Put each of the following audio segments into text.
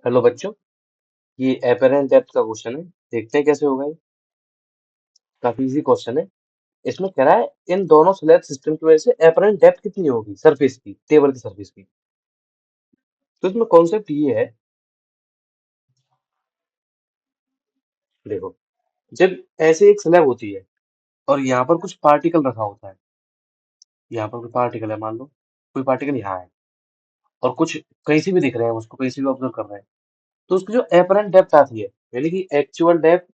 Hello बच्चों, ये apparent depth का क्वेश्चन है। देखते हैं कैसे होगा ये। काफी इजी क्वेश्चन है। इसमें कह रहा है इन दोनों स्लैब सिस्टम की वजह से एपरेंट डेप्थ कितनी होगी सरफेस की, टेबल की सरफेस की। तो इसमें कॉन्सेप्ट ये है, देखो, जब ऐसे एक स्लैब होती है और यहाँ पर कुछ पार्टिकल रखा होता है। यहाँ पर कोई पार्टिकल है, मान लो कोई पार्टिकल यहाँ है और कुछ कहीं से भी दिख रहे हैं, उसको कहीं से भी ऑब्जर्व कर रहे हैं। तो उसकी जो एपरेंट डेप्थ आती है, यानी कि एक्चुअल डेप्थ,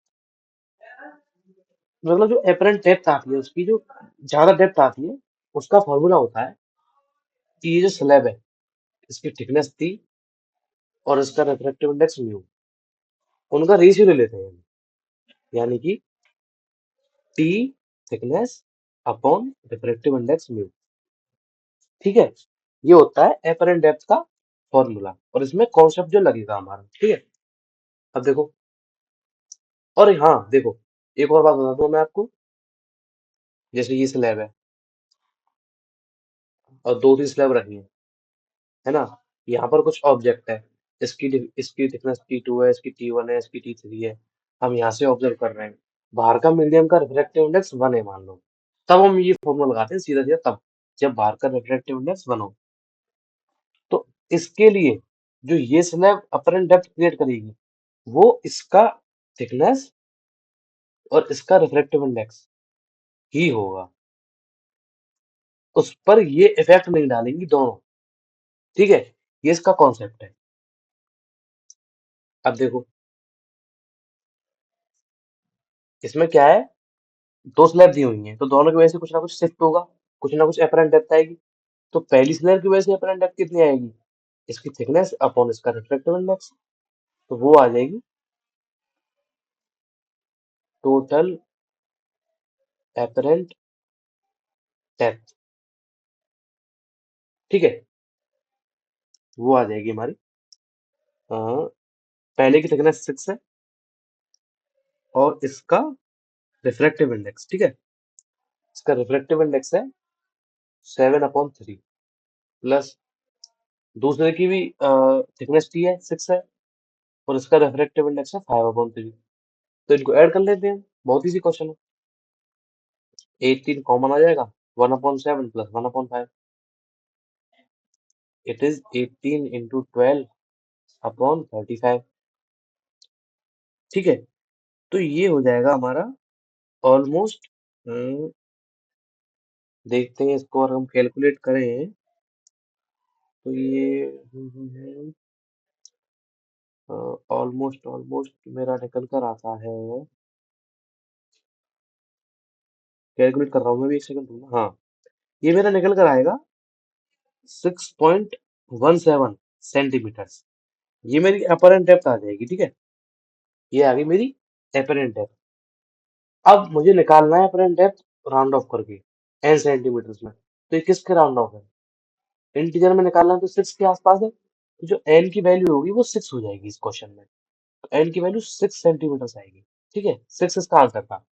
मतलब जो एपरेंट डेप्थ आती है उसकी जो ज्यादा डेप्थ आती है, उसका फॉर्मूला होता है कि ये जो स्लैब है इसकी थिकनेस थी और इसका रिफ्रैक्टिव इंडेक्स म्यू, उनका रेशियो ले लेते हैं। यानी कि T thickness upon refractive index mu. ठीक है, ये होता है एपरेंट डेप्थ का फॉर्मूला और इसमें कॉन्सेप्ट जो लगेगा हमारा। ठीक है, अब देखो, और हाँ देखो, एक और बात बता दूं मैं आपको। जैसे ये स्लैब है और दो तीन स्लैब रखी है ना। यहाँ पर कुछ ऑब्जेक्ट है, इसकी थिकनेस T2 है, इसकी T1 है, इसकी T3 है। हम यहाँ से ऑब्जर्व कर रहे हैं, बाहर का मीडियम का रिफ्रैक्टिव इंडेक्स 1 है मान लो। तब हम ये फॉर्मूला लगाते हैं सीधा सीधा, तब जब बाहर का रिफ्रैक्टिव इंडेक्स 1 हो। तो इसके लिए जो ये स्लैब अपरेंट डेप्थ क्रिएट करेगी, वो इसका थिकनेस और इसका रिफ्रैक्टिव इंडेक्स ही होगा। उस पर ये इफेक्ट नहीं डालेंगी दोनों। ठीक है, ये इसका कॉन्सेप्ट है। अब देखो, इसमें क्या है, दो स्लैब दी हुई हैं तो दोनों की वजह से कुछ ना कुछ शिफ्ट होगा, कुछ ना कुछ अपरेंट डेप्थ आएगी। तो पहली स्लैब की वजह से अपरेंट डेप्थ कितनी आएगी, इसकी थिकनेस अपॉन इसका रिफ्रैक्टिव इंडेक्स। तो वो आ जाएगी टोटल अपरेंट डेप्थ। ठीक है, वो आ जाएगी हमारी, अ, पहले की थिकनेस 6 है और इसका रिफ्रैक्टिव इंडेक्स, ठीक है, इसका रिफ्रैक्टिव इंडेक्स है 7/3 प्लस दूसरे की भी थिकनेस टी है 6 है और इसका रिफ्रैक्टिव इंडेक्स है 5/3। तो इनको ऐड कर लेते हैं, बहुत इजी क्वेश्चन है। 18 कॉमन आ जाएगा, 1/7 प्लस 1/5। It is 18 into 12/35। ठीक है, तो ये हो जाएगा हमारा ऑलमोस्ट, देखते हैं इसको और हम कैलकुलेट करें तो ये ऑलमोस्ट ऑलमोस्ट मेरा निकल कर आता है। कैलकुलेट कर रहा हूँ मैं भी, एक सेकंड दूंगा। हाँ, ये मेरा निकल कर आएगा 6.17 सेंटीमीटर। ये मेरी अपरेंट डेप्थ आ जाएगी। ठीक है, ये आ गई मेरी अपरेंट डेप्थ। अब मुझे निकालना है अपरेंट डेप्थ राउंड ऑफ करके n सेंटीमीटर में। तो ये किसके राउंड ऑफ है, इंटीजर में निकालना है तो 6 के आसपास है। तो जो n की वैल्यू होगी वो 6 हो जाएगी इस क्वेश्चन में। तो n की वैल्यू 6 सेंटीमीटर आएगी। ठीक है, 6 इसका आंसर था।